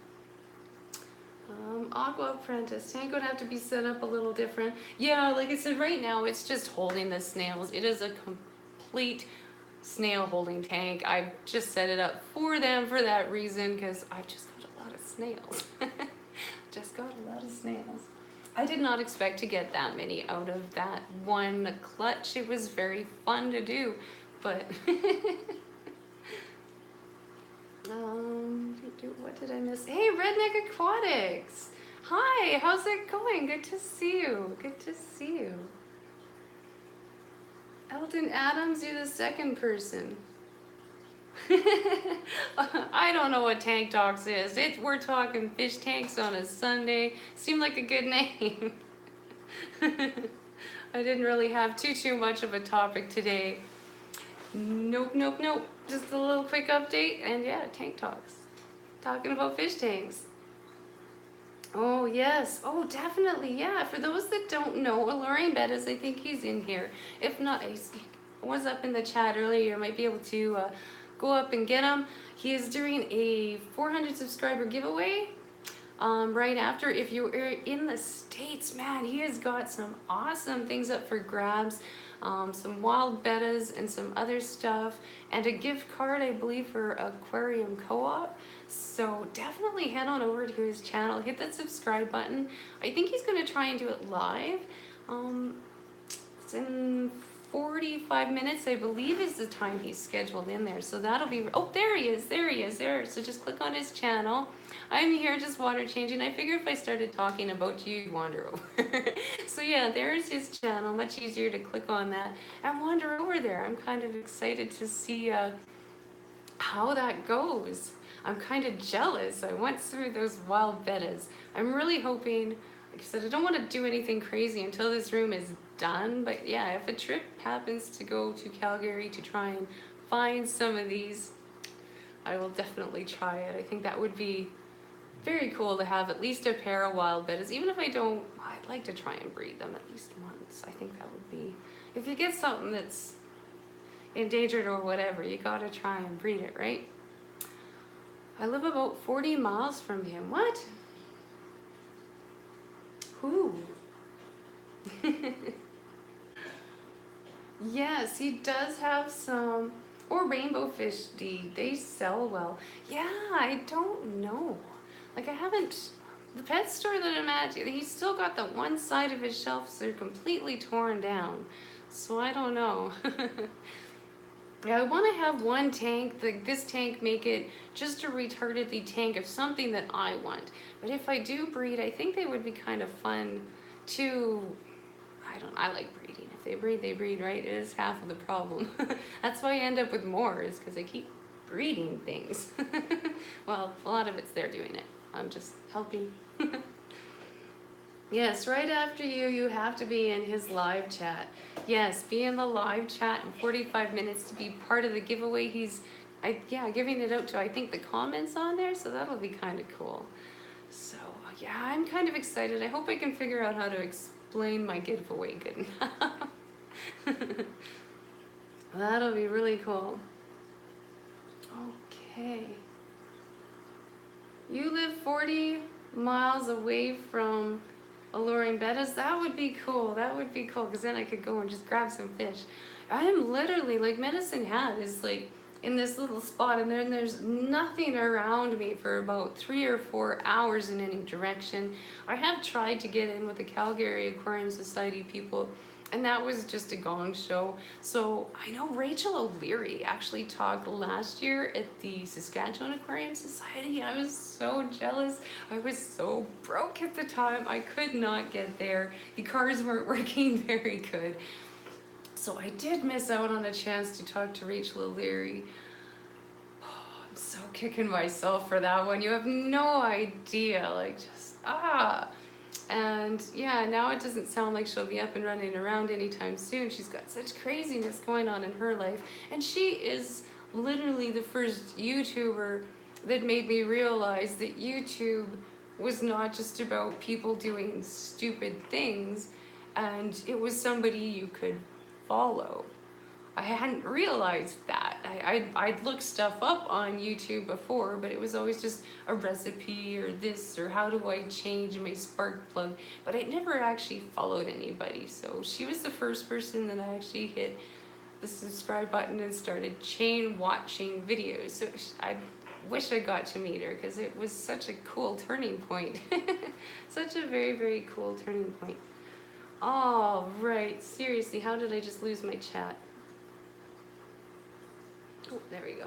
Aqua apprentice. Tank would have to be set up a little different. Yeah, like I said, right now it's just holding the snails. It is a complete snail holding tank. I've just set it up for them for that reason, because I've just got a lot of snails. Just got a lot of snails. I did not expect to get that many out of that one clutch. It was very fun to do, but what did I miss? Hey, Redneck Aquatics. Hi, how's it going? Good to see you. Good to see you. Eldon Adams, you're the second person. I don't know what Tank Talks is. We're talking fish tanks on a Sunday. Seemed like a good name. I didn't really have too much of a topic today. Nope. Just a little quick update, and yeah, Tank Talks. Talking about fish tanks. Oh, yes. Oh, definitely, yeah. For those that don't know, Alluring Bettis, I think he's in here. If not, he was up in the chat earlier. You might be able to go up and get him. He is doing a 400 subscriber giveaway right after. If you're in the States, man, he has got some awesome things up for grabs. Some wild bettas and some other stuff, and a gift card, I believe, for Aquarium Co-op. So definitely head on over to his channel, hit that subscribe button. I think he's going to try and do it live. It's in 45 minutes, I believe, is the time he's scheduled in there. So that'll be, oh, there he is, there. So just click on his channel. I'm here just water changing. I figure if I started talking about you, you'd wander over. So yeah, there's his channel. Much easier to click on that and wander over there. I'm kind of excited to see how that goes. I'm kind of jealous. I went through those wild bettas. I'm really hoping, like I said, I don't want to do anything crazy until this room is done. But yeah, if a trip happens to go to Calgary to try and find some of these, I will definitely try it. I think that would be very cool to have at least a pair of wild bettas. Even if I don't, I'd like to try and breed them at least once. I think that would be, if you get something that's endangered or whatever, you gotta try and breed it, right? I live about 40 miles from him. What? Who? Yes, he does have some, or rainbow fish deed. They sell well. Yeah, I don't know. Like, I haven't, the pet store that I'm at, he's still got the one side of his shelves, they're completely torn down. So I don't know. I want to have one tank, this tank, make it just a retardedly tank of something that I want. But if I do breed, I think they would be kind of fun to, I like breeding. If they breed, they breed, right? It is half of the problem. That's why I end up with more, is because I keep breeding things. Well, a lot of it's they're doing it. I'm just helping. Yes, right after you have to be in his live chat. Yes, be in the live chat in 45 minutes to be part of the giveaway. Giving it out to, I think, the comments on there, so that'll be kind of cool. So, yeah, I'm kind of excited. I hope I can figure out how to explain my giveaway good enough. That'll be really cool. Okay. You live 40 miles away from alluring bettas? That would be cool. That would be cool, because then I could go and just grab some fish. I am literally, like, Medicine Hat is like in this little spot, and then there's nothing around me for about 3 or 4 hours in any direction. I have tried to get in with the Calgary Aquarium Society people, and that was just a gong show. So I know Rachel O'Leary actually talked last year at the Saskatchewan Aquarium Society. I was so jealous. I was so broke at the time. I could not get there. The cars weren't working very good. So I did miss out on a chance to talk to Rachel O'Leary. Oh, I'm so kicking myself for that one. You have no idea. Like, just, And yeah, now it doesn't sound like she'll be up and running around anytime soon. She's got such craziness going on in her life. And she is literally the first YouTuber that made me realize that YouTube was not just about people doing stupid things, and it was somebody you could follow. I hadn't realized that. I'd looked stuff up on YouTube before, but it was always just a recipe or this, or how do I change my spark plug. But I never actually followed anybody. So she was the first person that I actually hit the subscribe button and started chain watching videos. So I wish I got to meet her, because it was such a cool turning point. Such a very, very cool turning point. All right, seriously, how did I just lose my chat? Oh, there we go.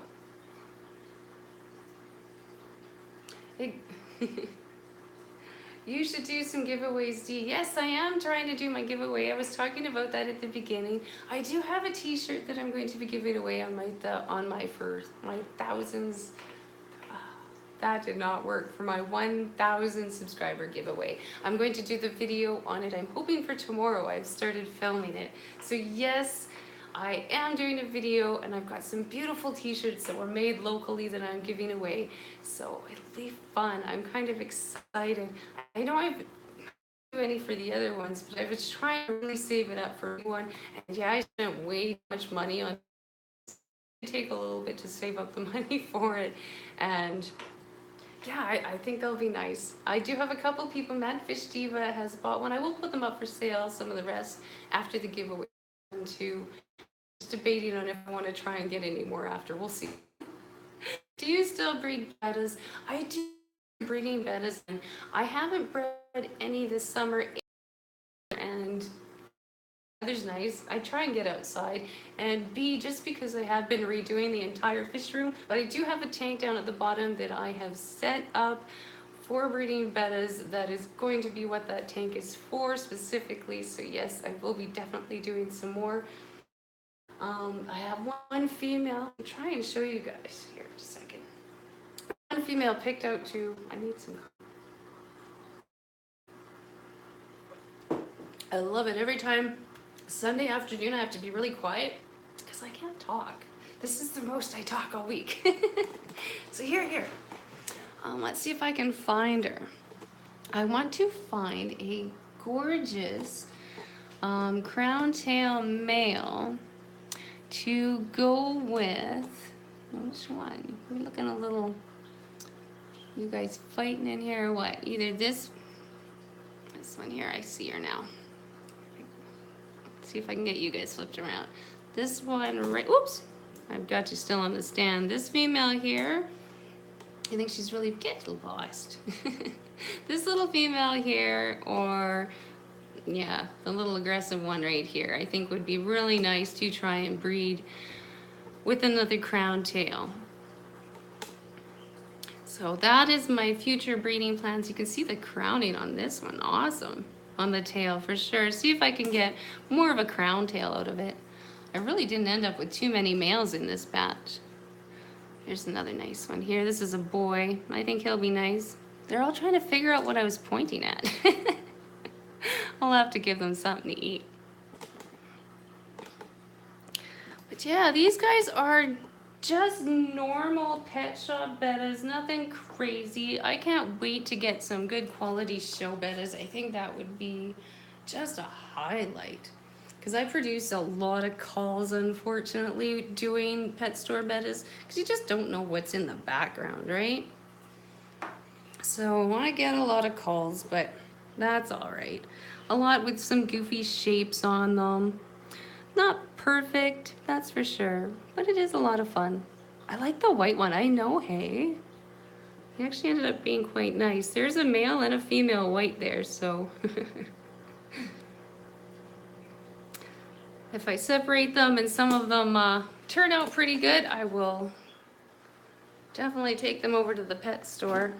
You should do some giveaways, Dee. Yes, I am trying to do my giveaway. I was talking about that at the beginning. I do have a T-shirt that I'm going to be giving away on my thousands. That did not work for my 1,000 subscriber giveaway. I'm going to do the video on it. I'm hoping for tomorrow. I've started filming it. So yes, I am doing a video, and I've got some beautiful T-shirts that were made locally that I'm giving away. So it'll be fun. I'm kind of excited. I know I've do any for the other ones, but I was trying to really save it up for one. And yeah, I spent way too much money on it. It take a little bit to save up the money for it. And yeah, I think they'll be nice. I do have a couple people. Mad Fish Diva has bought one. I will put them up for sale, some of the rest, after the giveaway. And to just debating on if I want to try and get any more after. We'll see. Do you still breed bettas? I do breeding bettas, and I haven't bred any this summer. And weather's nice. I try and get outside, and B, just because I have been redoing the entire fish room, but I do have a tank down at the bottom that I have set up for breeding bettas. That is going to be what that tank is for specifically. So yes, I will be definitely doing some more. I have one female. I'll try and show you guys here in a second. One female picked out to, I need some. I love it. Every time Sunday afternoon I have to be really quiet because I can't talk. This is the most I talk all week. So here. Let's see if I can find her. I want to find a gorgeous crown tail male to go with. Which one? We're looking a little. You guys fighting in here or what? Either this one here. I see her now. Let's see if I can get you guys flipped around. This one right. Oops. I've got you still on the stand. This female here. I think she's really get lost. This little female here, or yeah, the little aggressive one right here, I think would be really nice to try and breed. with another crown tail. So that is my future breeding plans. You can see the crowning on this one. Awesome. On the tail for sure. See if I can get more of a crown tail out of it. I really didn't end up with too many males in this batch. Here's another nice one here. This is a boy. I think he'll be nice. They're all trying to figure out what I was pointing at. I'll have to give them something to eat. But yeah, these guys are just normal pet shop bettas, nothing crazy. I can't wait to get some good quality show bettas. I think that would be just a highlight. Because I produce a lot of calls, unfortunately, doing pet store bettas. Because you just don't know what's in the background, right? So I get a lot of calls, but that's all right. A lot with some goofy shapes on them. Not perfect, that's for sure, but it is a lot of fun. I like the white one, I know, hey? He actually ended up being quite nice. There's a male and a female white there, so. If I separate them and some of them turn out pretty good, I will definitely take them over to the pet store.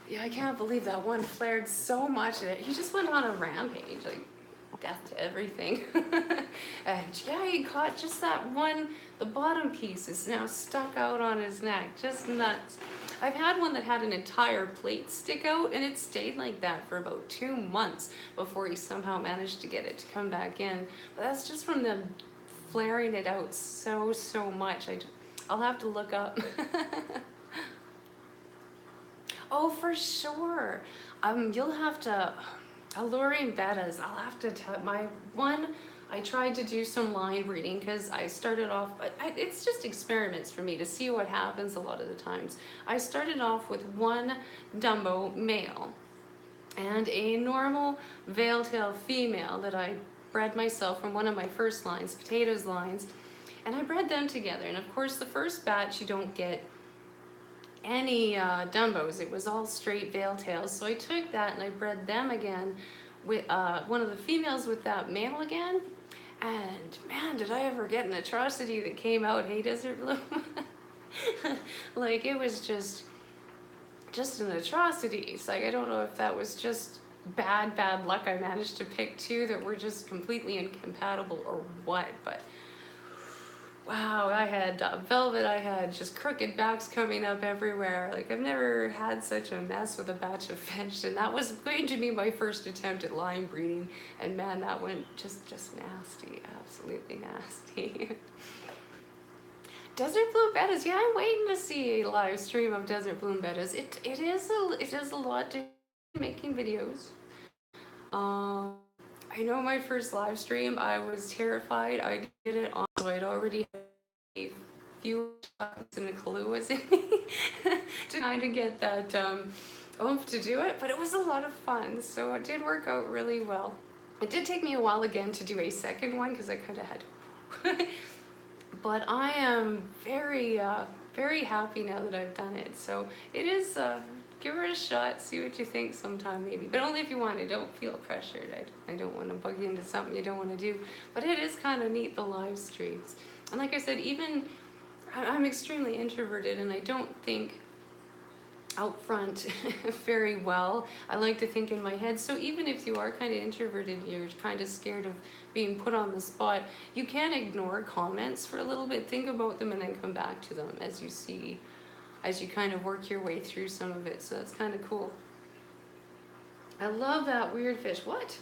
Yeah, I can't believe that one flared so much that he just went on a rampage, like death to everything. And yeah, he caught just that one, the bottom piece is now stuck out on his neck, just nuts. I've had one that had an entire plate stick out and it stayed like that for about 2 months before he somehow managed to get it to come back in. But that's just from them flaring it out so much. I'll have to look up. Oh, for sure. You'll have to, alluring bettas, I'll have to tell my one, I tried to do some line breeding because I started off, it's just experiments for me to see what happens a lot of the times. I started off with one Dumbo male and a normal veil-tail female that I bred myself from one of my first lines, potatoes lines, and I bred them together. And of course, the first batch you don't get any Dumbos. It was all straight veil tails. So I took that and I bred them again with one of the females with that male again. And man, did I ever get an atrocity that came out, hey Desert Bloom. Like it was just an atrocity. It's like, I don't know if that was just bad luck I managed to pick two that were just completely incompatible or what, but wow, I had velvet, I had just crooked backs coming up everywhere. Like I've never had such a mess with a batch of fish, and that was going to be my first attempt at line breeding, and man, that went just nasty, absolutely nasty. Desert Bloom bettas, yeah, I'm waiting to see a live stream of Desert Bloom bettas. It is a lot to making videos. I know my first live stream, I was terrified. I did it on, so I'd already had a few shots and a clue was in me to kind of get that oomph to do it, but it was a lot of fun, so it did work out really well. It did take me a while again to do a second one because I kind of had but I am very happy now that I've done it, so it is give her a shot, see what you think sometime maybe, but only if you want to. Don't feel pressured. I don't want to bug you into something you don't want to do, but it is kind of neat, the live streams. And like I said, even I'm extremely introverted and I don't think out front very well. I like to think in my head, so even if you are kind of introverted, you're kind of scared of being put on the spot, you can ignore comments for a little bit, think about them, and then come back to them as you see, as you kind of work your way through some of it. So that's kind of cool. I love that weird fish. What?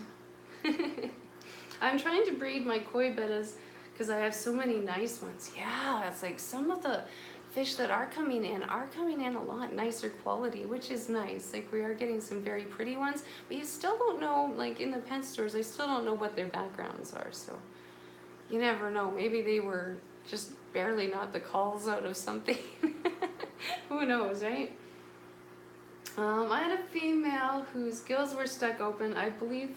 I'm trying to breed my koi bettas because I have so many nice ones. Yeah, it's like some of the fish that are coming in a lot nicer quality, which is nice. Like we are getting some very pretty ones, but you still don't know, like in the pet stores, I still don't know what their backgrounds are. So you never know. Maybe they were just barely not the calls out of something. Who knows, right? I had a female whose gills were stuck open. I believe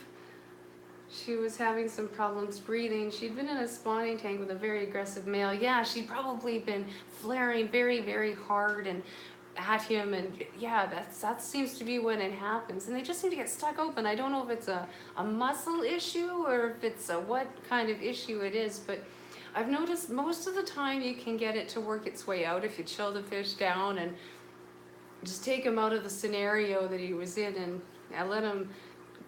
she was having some problems breathing. She'd been in a spawning tank with a very aggressive male. Yeah, she'd probably been flaring very hard and at him, and yeah, that seems to be when it happens. And they just seem to get stuck open. I don't know if it's a muscle issue or if it's a what kind of issue it is, but I've noticed most of the time you can get it to work its way out if you chill the fish down and just take him out of the scenario that he was in, and I let him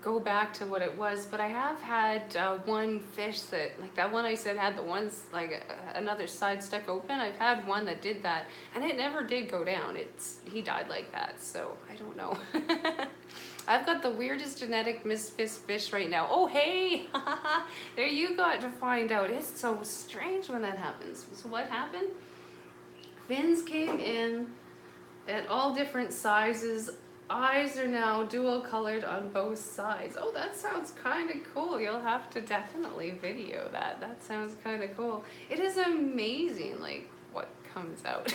go back to what it was. But I have had one fish that, like that one I said had the ones like another side stuck open. I've had one that did that, and it never did go down. He died like that, so I don't know. I've got the weirdest genetic misfit fish right now. Oh hey, there you got to find out. It's so strange when that happens. So what happened? Fins came in at all different sizes. Eyes are now dual colored on both sides. Oh, that sounds kind of cool. You'll have to definitely video that. That sounds kind of cool. It is amazing, like, what comes out.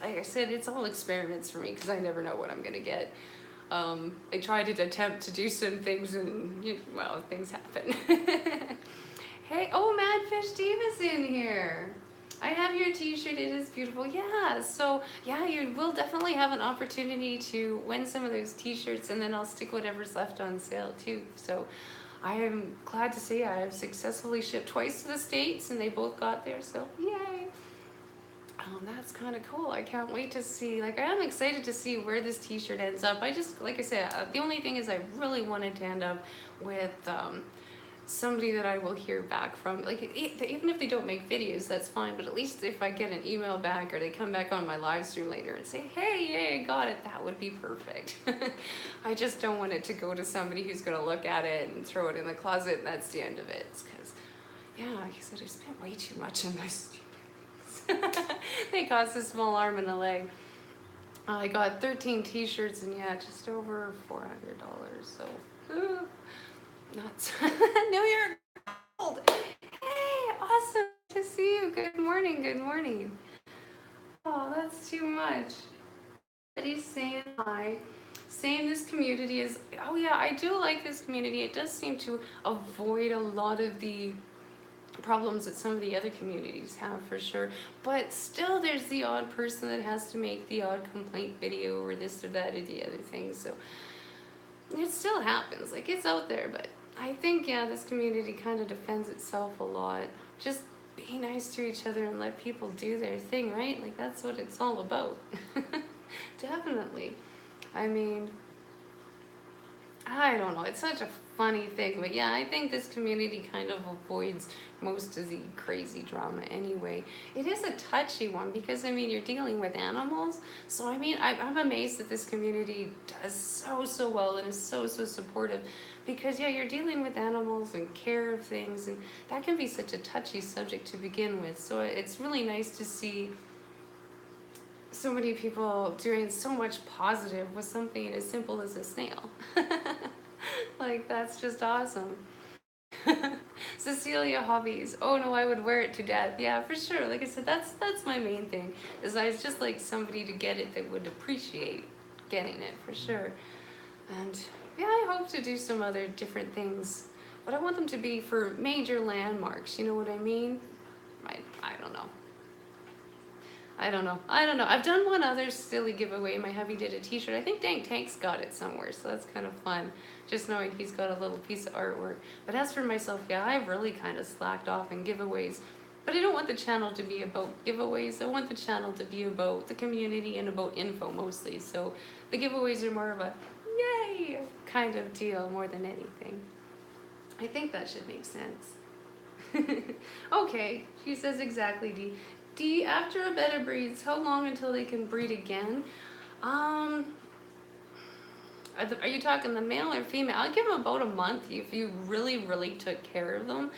Like I said, it's all experiments for me because I never know what I'm going to get. I tried to attempt to do some things and, well, things happen. Hey, oh, Madfish Steve is in here. I have your t-shirt, it is beautiful. Yeah, so yeah, you will definitely have an opportunity to win some of those t-shirts, and then I'll stick whatever's left on sale too. So I am glad to say I have successfully shipped twice to the States and they both got there, so yay. That's kind of cool. I can't wait to see, like I am excited to see where this t-shirt ends up. I just, like I said, the only thing is I really wanted to end up with somebody that I will hear back from. Like, even if they don't make videos, that's fine, but at least if I get an email back or they come back on my live stream later and say, hey, yay, I got it, that would be perfect. I just don't want it to go to somebody who's going to look at it and throw it in the closet and that's the end of it. Because, yeah, like I said, I spent way too much on this. They cost a small arm and a leg. I got 13 t-shirts and yeah, just over $400, so nuts. New York cold. Hey, awesome to see you. Good morning, good morning. Oh, that's too much. Everybody's saying hi. Saying this community is, oh yeah, I do like this community. It does seem to avoid a lot of the problems that some of the other communities have for sure, but still there's the odd person that has to make the odd complaint video or this or that or the other thing, so it still happens, like it's out there. But I think, yeah, this community kind of defends itself a lot. Just be nice to each other and let people do their thing, right? Like that's what it's all about. Definitely. I mean, I don't know, it's such a funny thing, but yeah, I think this community kind of avoids most of the crazy drama anyway. It is a touchy one because, I mean, you're dealing with animals, so I mean, I'm amazed that this community does so well and is so supportive, because yeah, you're dealing with animals and care of things, and that can be such a touchy subject to begin with, so it's really nice to see so many people doing so much positive with something as simple as a snail. Like, that's just awesome. Cecilia hobbies. Oh no, I would wear it to death. Yeah, for sure. Like I said, that's my main thing. Is I just like somebody to get it that would appreciate getting it for sure. And yeah, I hope to do some other different things, but I want them to be for major landmarks. You know what I mean? I don't know. I don't know. I've done one other silly giveaway. My hubby did a t-shirt. I think Dank Tank's got it somewhere, so that's kind of fun. Just knowing he's got a little piece of artwork. But as for myself, yeah, I've really kind of slacked off in giveaways. But I don't want the channel to be about giveaways. I want the channel to be about the community and about info mostly. So the giveaways are more of a yay kind of deal more than anything. I think that should make sense. Okay, she says exactly, Dee. Dee, after a betta breeds, how long until they can breed again? Are you talking the male or female? I'll give them about a month if you really took care of them.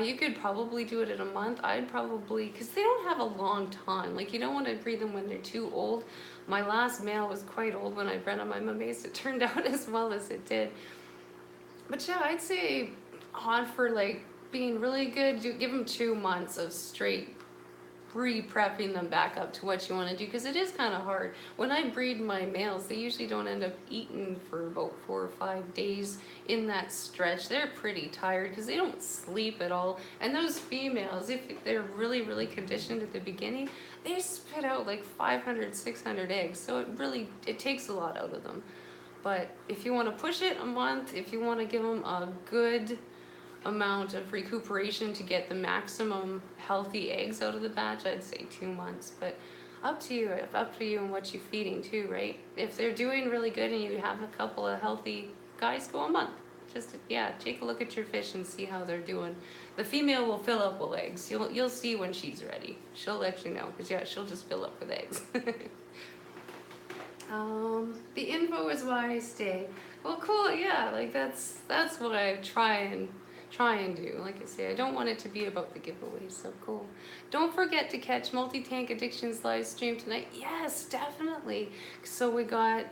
You could probably do it in a month. I'd probably, because they don't have a long time. Like, you don't want to breed them when they're too old. My last male was quite old when I bred him. I'm amazed it turned out as well as it did. But yeah, I'd say on for like being really good, give them 2 months of straight pre-prepping them back up to what you want to do, because it is kind of hard. When I breed my males, they usually don't end up eating for about 4 or 5 days in that stretch. They're pretty tired because they don't sleep at all. And those females, if they're really conditioned at the beginning, they spit out like 500, 600 eggs. So it takes a lot out of them. But if you want to push it a month, if you want to give them a good amount of recuperation to get the maximum healthy eggs out of the batch, I'd say 2 months. But up to you, and what you're feeding too, right? If they're doing really good and you have a couple of healthy guys, go a month. Just, yeah, take a look at your fish and see how they're doing. The female will fill up with eggs. You'll see when she's ready. She'll let you know, because yeah, she'll just fill up with eggs. The info is why I stay. Well, cool, yeah, like that's what I try and do. Like I say, I don't want it to be about the giveaways, so cool. Don't forget to catch Multi-Tank Addictions live stream tonight. Yes, definitely. So we got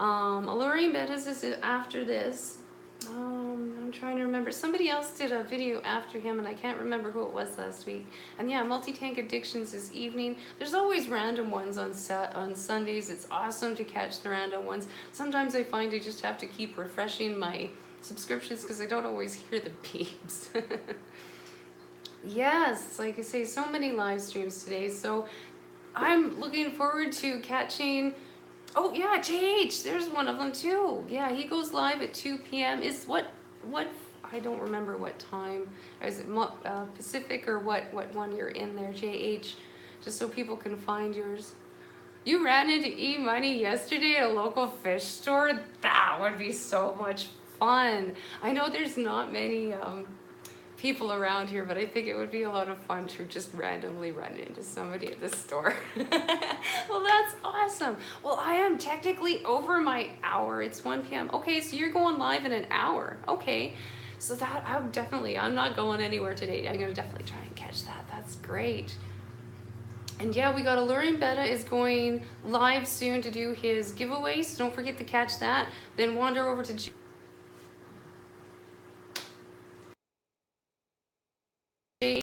Alluring Bettas is after this. I'm trying to remember. Somebody else did a video after him, and I can't remember who it was last week. And yeah, Multi-Tank Addictions is evening. There's always random ones on Sundays. It's awesome to catch the random ones. Sometimes I find I just have to keep refreshing my subscriptions because I don't always hear the beeps. Yes, like I say, so many live streams today. So I'm looking forward to catching. Oh yeah, JH, there's one of them too. Yeah, he goes live at 2 p.m. Is what I don't remember what time. Is it Pacific or what one you're in there, JH? Just so people can find yours. You ran into E-Money yesterday at a local fish store? That would be so much fun. I know there's not many people around here, but I think it would be a lot of fun to just randomly run into somebody at the store. Well, that's awesome. Well, I am technically over my hour. It's 1 p.m. Okay, so you're going live in an hour. Okay, so that I'm not going anywhere today. I'm gonna definitely try and catch that. That's great. And yeah, we got Alluring Betta is going live soon to do his giveaway, so don't forget to catch that. Then wander over to